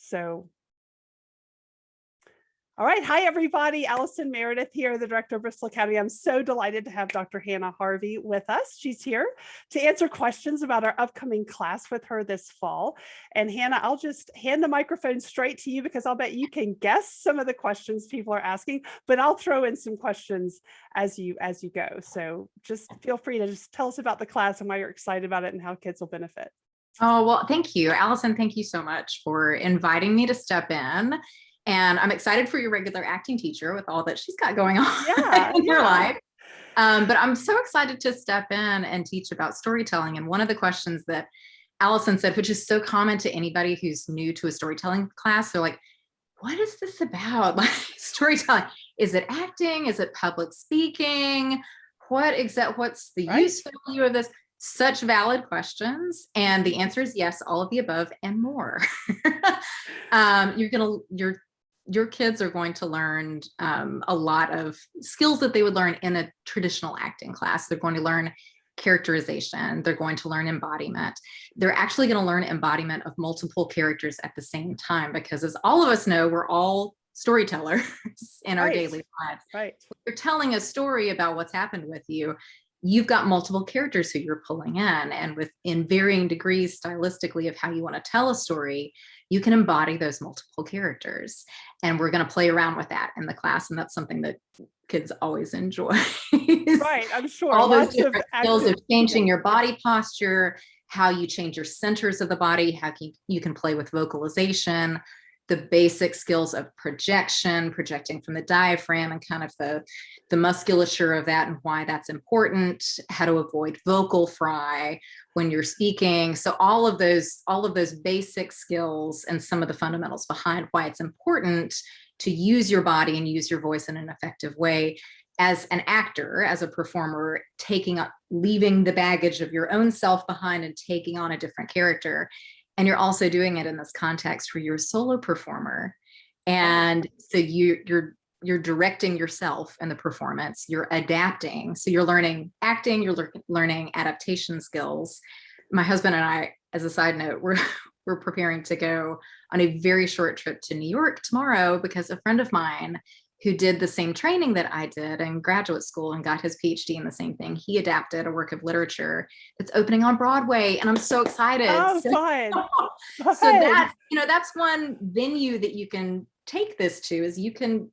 So, all right. Hi, everybody. Allison Meredith here, the director of Bristol Academy. I'm so delighted to have Dr. Hannah Harvey with us. She's here to answer questions about our upcoming class with her this fall. And Hannah, I'll just hand the microphone straight to you because I'll bet you can guess some of the questions people are asking, but I'll throw in some questions as you go. So just feel free to just tell us about the class and why you're excited about it and how kids will benefit. Oh, well, thank you, Allison. Thank you so much for inviting me to step in. And I'm excited for your regular acting teacher with all that she's got going on in her life. But I'm so excited to step in and teach about storytelling. And one of the questions that Allison said, which is so common to anybody who's new to a storytelling class, they're like, what is this about? Like storytelling? Is it acting? Is it public speaking? What's the use value of this? Such valid questions. And the answer is yes, all of the above and more. Your kids are going to learn a lot of skills that they would learn in a traditional acting class. They're going to learn characterization. They're going to learn embodiment. They're actually going to learn embodiment of multiple characters at the same time, because as all of us know, we're all storytellers in our daily lives. Right. When you're telling a story about what's happened with you, you've got multiple characters who you're pulling in, and in varying degrees stylistically of how you want to tell a story, you can embody those multiple characters. And we're going to play around with that in the class. And that's something that kids always enjoy. Right, I'm sure. All those different skills of changing your body posture, how you change your centers of the body, how you can play with vocalization, the basic skills of projection, projecting from the diaphragm and kind of the musculature of that and why that's important, how to avoid vocal fry when you're speaking. So all of those basic skills and some of the fundamentals behind why it's important to use your body and use your voice in an effective way as an actor, as a performer, leaving the baggage of your own self behind and taking on a different character. And you're also doing it in this context where you're a solo performer. And so you're directing yourself in the performance, you're adapting. So you're learning acting, you're learning adaptation skills. My husband and I, as a side note, we're preparing to go on a very short trip to New York tomorrow because a friend of mine who did the same training that I did in graduate school and got his PhD in the same thing, he adapted a work of literature that's opening on Broadway, and I'm so excited. Oh, fun. So that's one venue that you can take this to, is you can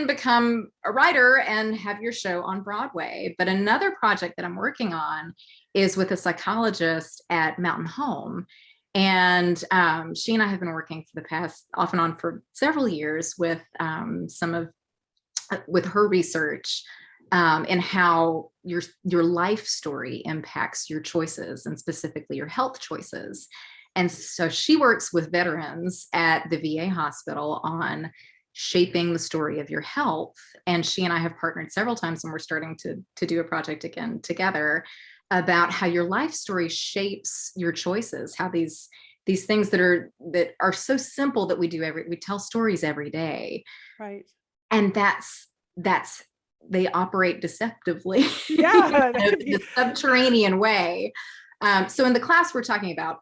become a writer and have your show on Broadway. But another project that I'm working on is with a psychologist at Mountain Home. And she and I have been working for the past off and on for several years with with her research and how your life story impacts your choices, and specifically your health choices. And so she works with veterans at the VA hospital on shaping the story of your health. And she and I have partnered several times, and we're starting to do a project again together about how your life story shapes your choices, how these things that are so simple that we tell stories every day. Right. And they operate deceptively. Yeah. In a subterranean way. So in the class, we're talking about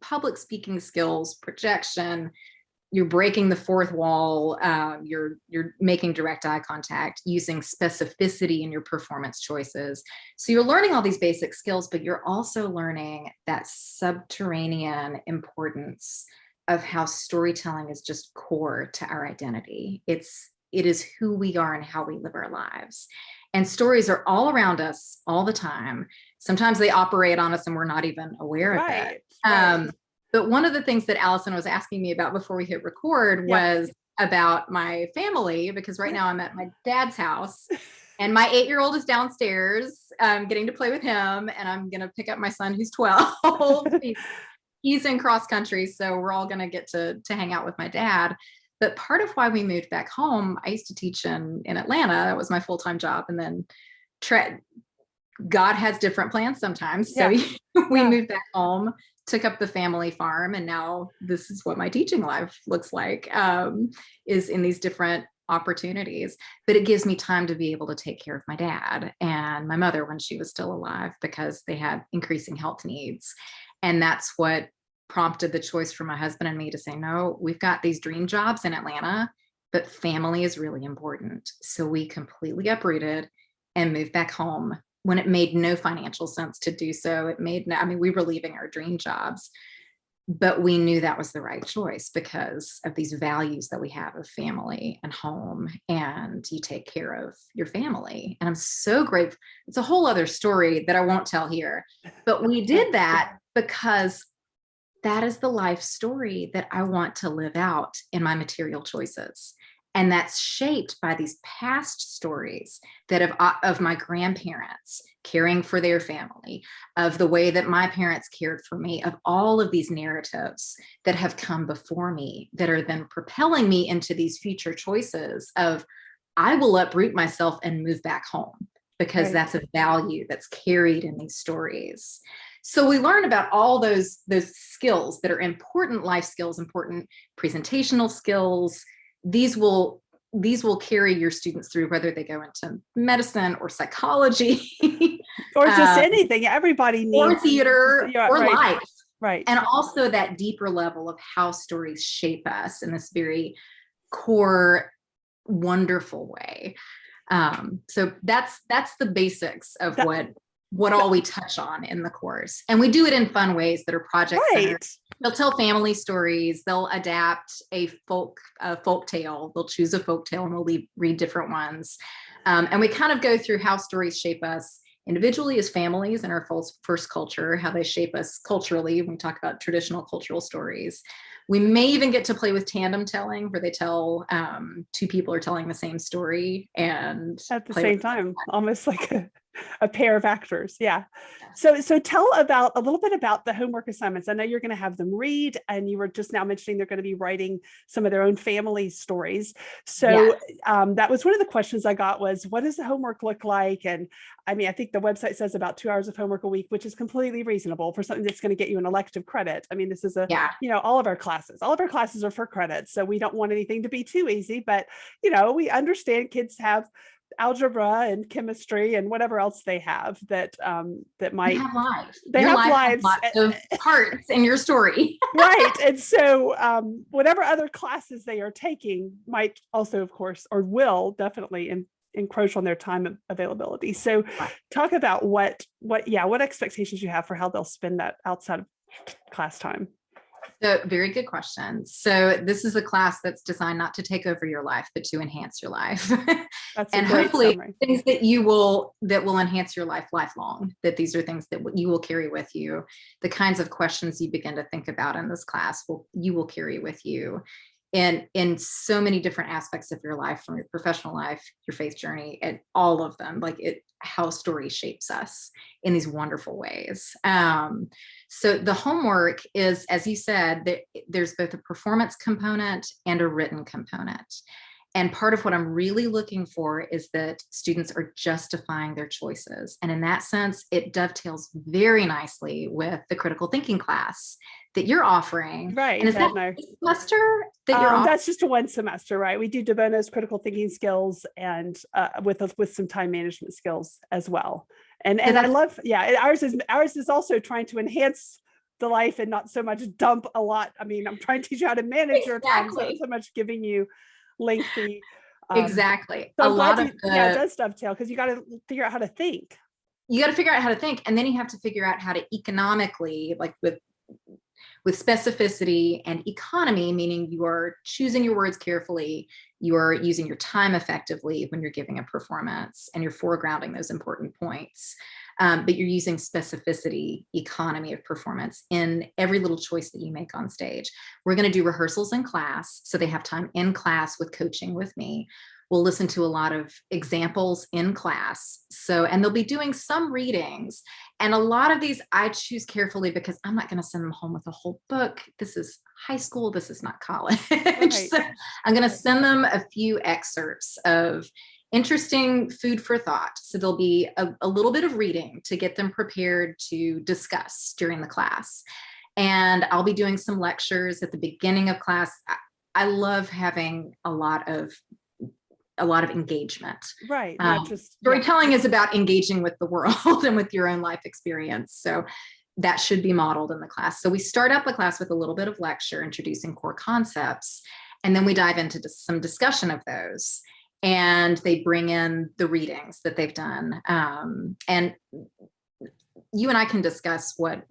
public speaking skills, projection, you're breaking the fourth wall, you're making direct eye contact, using specificity in your performance choices. So you're learning all these basic skills, but you're also learning that subterranean importance of how storytelling is just core to our identity. It is who we are and how we live our lives. And stories are all around us all the time. Sometimes they operate on us and we're not even aware of it. Right. But one of the things that Allison was asking me about before we hit record was about my family, because right now I'm at my dad's house and my 8-year-old is downstairs getting to play with him, and I'm going to pick up my son who's 12. He's in cross country, so we're all going to get to hang out with my dad. But part of why we moved back home, I used to teach in Atlanta. That was my full-time job. And then God has different plans sometimes. So we moved back home, took up the family farm, and now this is what my teaching life looks like, is in these different opportunities. But it gives me time to be able to take care of my dad and my mother when she was still alive, because they had increasing health needs. And that's what prompted the choice for my husband and me to say, no, we've got these dream jobs in Atlanta, but family is really important. So we completely uprooted and moved back home when it made no financial sense to do so. It made no, I mean, we were leaving our dream jobs, but we knew that was the right choice because of these values that we have of family and home, and you take care of your family. And I'm so grateful. It's a whole other story that I won't tell here, but we did that because that is the life story that I want to live out in my material choices. And that's shaped by these past stories that of my grandparents caring for their family, of the way that my parents cared for me, of all of these narratives that have come before me that are then propelling me into these future choices of, I will uproot myself and move back home because that's a value that's carried in these stories. So we learn about all those skills that are important life skills, important presentational skills. These will carry your students through whether they go into medicine or psychology or just anything. Everybody needs, or theater or life. Right. And also that deeper level of how stories shape us in this very core, wonderful way. So that's the basics of what all we touch on in the course. And we do it in fun ways that are project centered. They'll tell family stories. They'll adapt a folk tale. They'll choose a folk tale and we'll read different ones. And we kind of go through how stories shape us individually as families in our first culture, how they shape us culturally when we talk about traditional cultural stories. We may even get to play with tandem telling, where they tell two people are telling the same story and at the same time, almost like a pair of actors. Yeah. So tell a little bit about the homework assignments. I know you're going to have them read, and you were just now mentioning they're going to be writing some of their own family stories. So that was one of the questions I got was, what does the homework look like? And I mean, I think the website says about 2 hours of homework a week, which is completely reasonable for something that's going to get you an elective credit. I mean, this is all of our classes are for credits. So we don't want anything to be too easy, but we understand kids have algebra and chemistry and whatever else they have that might have lives. They have lives, lots of parts in your story. Right. And so whatever other classes they are taking might also, of course, or will definitely encroach on their time availability. So talk about what expectations you have for how they'll spend that outside of class time. So very good question. So this is a class that's designed not to take over your life, but to enhance your life. That's and hopefully summary. Things that will enhance your life lifelong, that these are things that you will carry with you. The kinds of questions you begin to think about in this class you will carry with you in so many different aspects of your life, from your professional life, your faith journey, and all of them, how story shapes us in these wonderful ways. So the homework is, as you said, there's both a performance component and a written component. And part of what I'm really looking for is that students are justifying their choices. And in that sense, it dovetails very nicely with the critical thinking class that you're offering. Right. And is that a semester that you're offering? That's just a one semester, right? We do DeBono's critical thinking skills and with some time management skills as well. And I love, ours is also trying to enhance the life and not so much dump a lot. I mean, I'm trying to teach you how to manage your time, so not so much giving you lengthy. Exactly. So it does dovetail because you got to figure out how to think. You got to figure out how to think, and then you have to figure out how to economically, with specificity and economy, meaning you are choosing your words carefully, you are using your time effectively when you're giving a performance, and you're foregrounding those important points. But you're using specificity, economy of performance in every little choice that you make on stage. We're going to do rehearsals in class, so they have time in class with coaching with me. We'll listen to a lot of examples in class. And they'll be doing some readings. And a lot of these I choose carefully because I'm not going to send them home with a whole book. This is high school. This is not college. Right. So I'm going to send them a few excerpts of interesting food for thought. So there'll be a little bit of reading to get them prepared to discuss during the class. And I'll be doing some lectures at the beginning of class. I love having a lot of engagement. Right. Not just storytelling is about engaging with the world and with your own life experience. So that should be modeled in the class. So we start out the class with a little bit of lecture introducing core concepts, and then we dive into some discussion of those. And they bring in the readings that they've done. And you and I can discuss what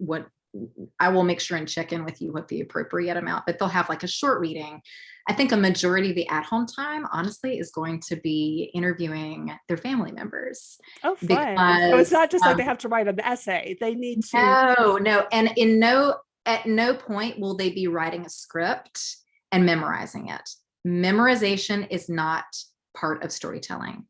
I will make sure and check in with you what the appropriate amount, but they'll have like a short reading. I think a majority of the at-home time, honestly, is going to be interviewing their family members. Oh, fun. So it's not just like they have to write an essay. They need to. No. And at no point will they be writing a script and memorizing it. Memorization is not part of storytelling.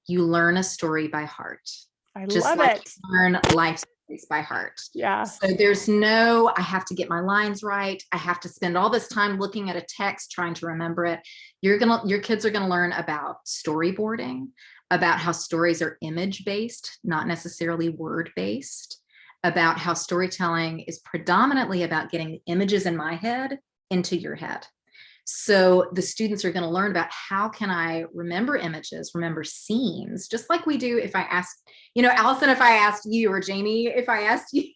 You learn a story by heart. I just love like it. You learn life stories by heart. Yeah. So there's no, I have to get my lines right. I have to spend all this time looking at a text trying to remember it. Your kids are gonna learn about storyboarding, about how stories are image-based, not necessarily word-based, about how storytelling is predominantly about getting the images in my head into your head. So the students are going to learn about how can I remember images, remember scenes, just like we do if I ask, Allison, if I asked you, or Jamie, if I asked you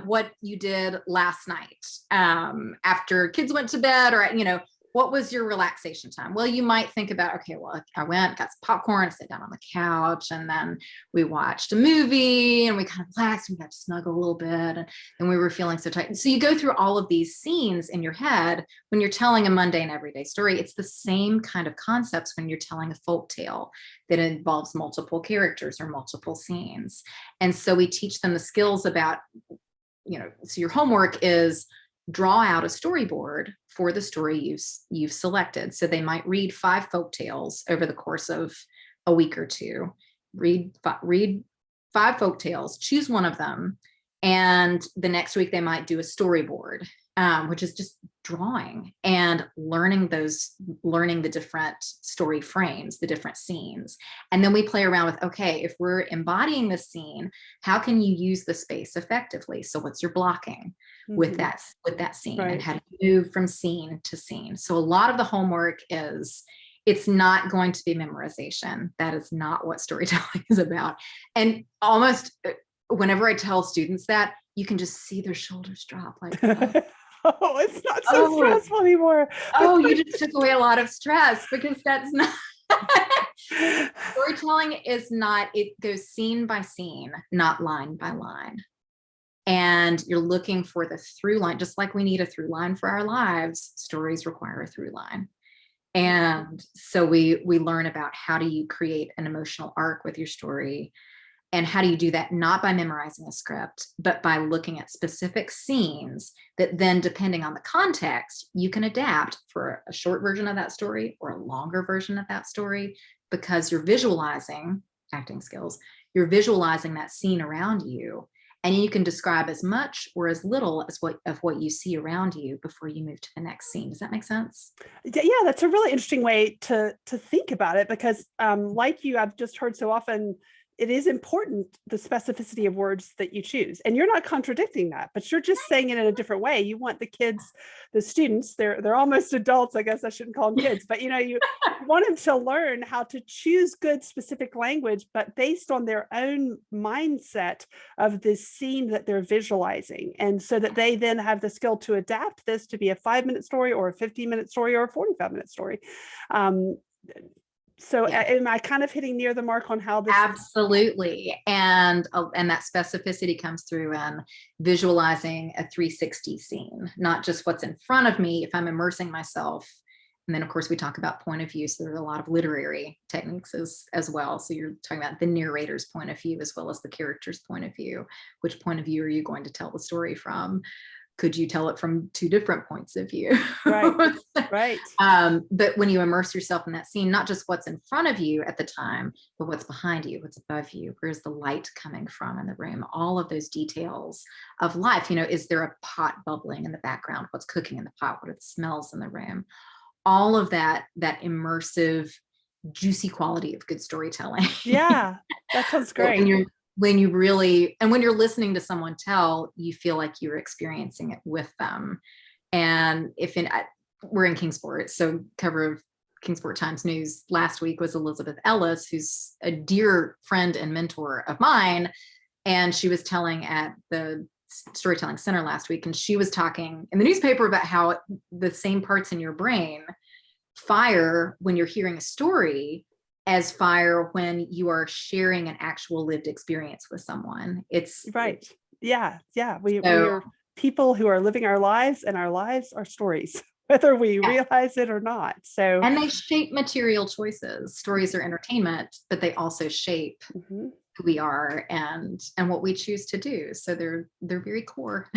what you did last night after kids went to bed, or, what was your relaxation time? Well, you might think about, okay, well, I went, got some popcorn, sat down on the couch, and then we watched a movie and we kind of relaxed, we got to snuggle a little bit, and we were feeling so tight. So you go through all of these scenes in your head when you're telling a mundane everyday story. It's the same kind of concepts when you're telling a folk tale that involves multiple characters or multiple scenes. And so we teach them the skills about, so your homework is draw out a storyboard for the story you've selected. So they might read 5 folk tales over the course of a week or two. Read 5 folk tales, choose one of them, and the next week they might do a storyboard, which is just drawing and learning the different story frames, the different scenes. And then we play around with, okay, if we're embodying the scene, how can you use the space effectively? So what's your blocking with that scene, right? And how do you move from scene to scene? So a lot of the homework it's not going to be memorization. That is not what storytelling is about. And almost whenever I tell students that, you can just see their shoulders drop like, oh, it's not so stressful anymore. You just took away a lot of stress, because that's not storytelling is not, it goes scene by scene, not line by line. And you're looking for the through line, just like we need a through line for our lives. Stories require a through line. And so we learn about how do you create an emotional arc with your story. And how do you do that? Not by memorizing a script, but by looking at specific scenes that then, depending on the context, you can adapt for a short version of that story or a longer version of that story, because you're visualizing, acting skills, you're visualizing that scene around you, and you can describe as much or as little as what you see around you before you move to the next scene. Does that make sense? Yeah, that's a really interesting way to think about it, because like you, I've just heard so often, it is important, the specificity of words that you choose. And you're not contradicting that, but you're just saying it in a different way. You want the kids, the students, they're almost adults, I guess I shouldn't call them kids, but you want them to learn how to choose good specific language, but based on their own mindset of the scene that they're visualizing. And so that they then have the skill to adapt this to be a 5-minute story or a 15-minute story or a 45-minute story. So am I kind of hitting near the mark on how this? Absolutely. And that specificity comes through in visualizing a 360 scene, not just what's in front of me if I'm immersing myself. And then of course we talk about point of view. So there's a lot of literary techniques as well. So you're talking about the narrator's point of view as well as the character's point of view. Which point of view are you going to tell the story from? Could you tell it from 2 different points of view? Right, right. But when you immerse yourself in that scene, not just what's in front of you at the time, but what's behind you, what's above you, where's the light coming from in the room, all of those details of life. Is there a pot bubbling in the background? What's cooking in the pot? What are the smells in the room? All of that immersive, juicy quality of good storytelling. Yeah, that sounds great. When you're listening to someone tell, you feel like you're experiencing it with them. And we're in Kingsport, so cover of Kingsport Times News last week was Elizabeth Ellis, who's a dear friend and mentor of mine. And she was telling at the Storytelling Center last week, and she was talking in the newspaper about how the same parts in your brain fire when you're hearing a story as fire when you are sharing an actual lived experience with someone. It's right. Yeah. We so, are people who are living our lives, and our lives are stories, whether we realize it or not. So, and they shape material choices. Stories are entertainment, but they also shape who we are and what we choose to do. So they're very core.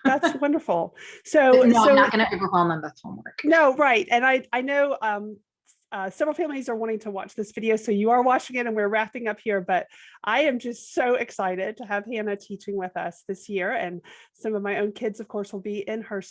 That's wonderful. So, But no, I'm not going to overwhelm them with homework. No, right. And I know several families are wanting to watch this video, so you are watching it, and we're wrapping up here, but I am just so excited to have Hannah teaching with us this year. And some of my own kids, of course, will be in her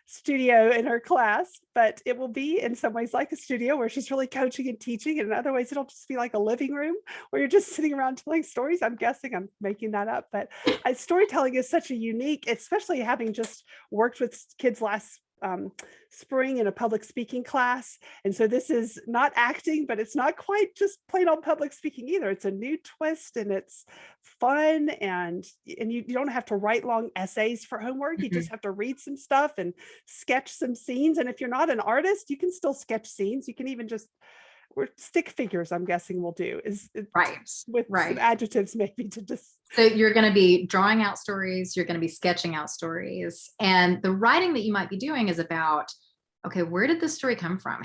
studio, in her class, but it will be in some ways like a studio where she's really coaching and teaching. And in other ways, it'll just be like a living room where you're just sitting around telling stories. I'm guessing I'm making that up, but storytelling is such a unique, especially having just worked with kids last spring in a public speaking class. And so this is not acting, but it's not quite just plain old public speaking either. It's a new twist, and it's fun, and you don't have to write long essays for homework. You just have to read some stuff and sketch some scenes. And if you're not an artist, you can still sketch scenes. You can even just stick figures, I'm guessing we'll do with some adjectives maybe to just. So you're going to be drawing out stories, you're going to be sketching out stories, and the writing that you might be doing is about, okay, where did this story come from?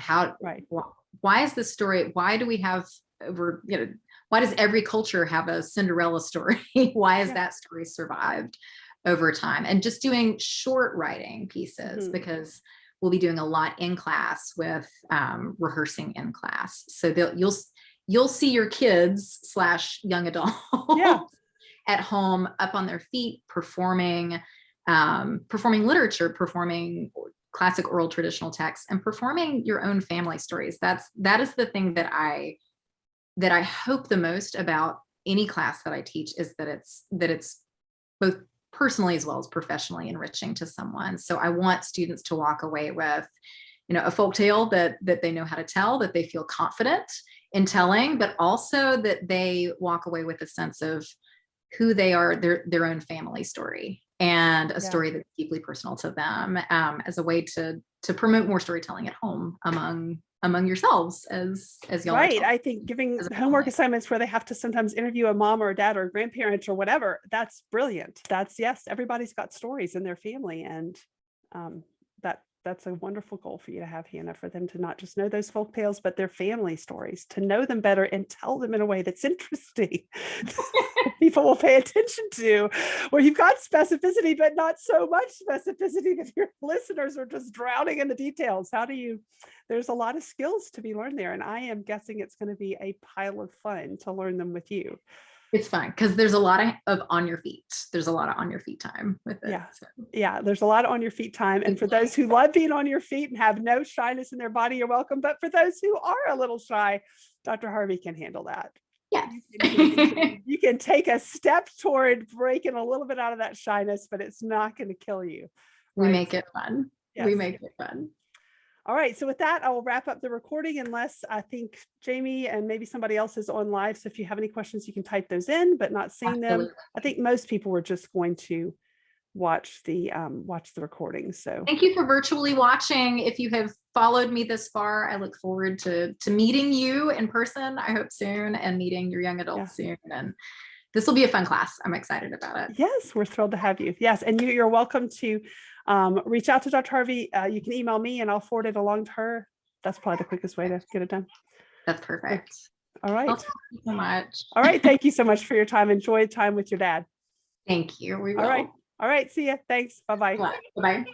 Why is this story? Why do we have why does every culture have a Cinderella story? Why has that story survived over time? And just doing short writing pieces, because we'll be doing a lot in class with rehearsing in class. So you'll see your kids / young adults at home up on their feet, performing literature, performing classic oral traditional texts, and performing your own family stories. That is the thing that I hope the most about any class that I teach, is that it's both personally as well as professionally enriching to someone. So I want students to walk away with, a folktale that they know how to tell, that they feel confident in telling, but also that they walk away with a sense of who they are, their own family story, and a story that's deeply personal to them, as a way to promote more storytelling at home among yourselves as young adults. I think giving homework assignments where they have to sometimes interview a mom or a dad or a grandparent or whatever, that's brilliant. Everybody's got stories in their family, and that's a wonderful goal for you to have, Hannah, for them to not just know those folk tales, but their family stories, to know them better and tell them in a way that's interesting. People will pay attention to, where you've got specificity, but not so much specificity that your listeners are just drowning in the details. There's a lot of skills to be learned there. And I am guessing it's going to be a pile of fun to learn them with you. It's fun because there's a lot of on your feet. There's a lot of on your feet time with it. Yeah, there's a lot of on your feet time. And for those who love being on your feet and have no shyness in their body, you're welcome. But for those who are a little shy, Dr. Harvey can handle that. Yes. You can take a step toward breaking a little bit out of that shyness, but it's not going to kill you. Right? We make it fun. Yes. We make it fun. All right. So with that, I will wrap up the recording, unless I think Jamie and maybe somebody else is on live. So if you have any questions, you can type those in, but not seeing them. I think most people were just going to watch the recording. So thank you for virtually watching. If you have followed me this far, I look forward to meeting you in person, I hope soon, and meeting your young adults soon. And this will be a fun class. I'm excited about it. Yes, we're thrilled to have you. Yes, and you're welcome to reach out to Dr. Harvey. You can email me and I'll forward it along to her. That's probably the quickest way to get it done. That's perfect. All right. Well, thank you so much. All right. Thank you so much for your time. Enjoy time with your dad. Thank you. We will. All right. See ya. Thanks. Bye-bye. Bye-bye.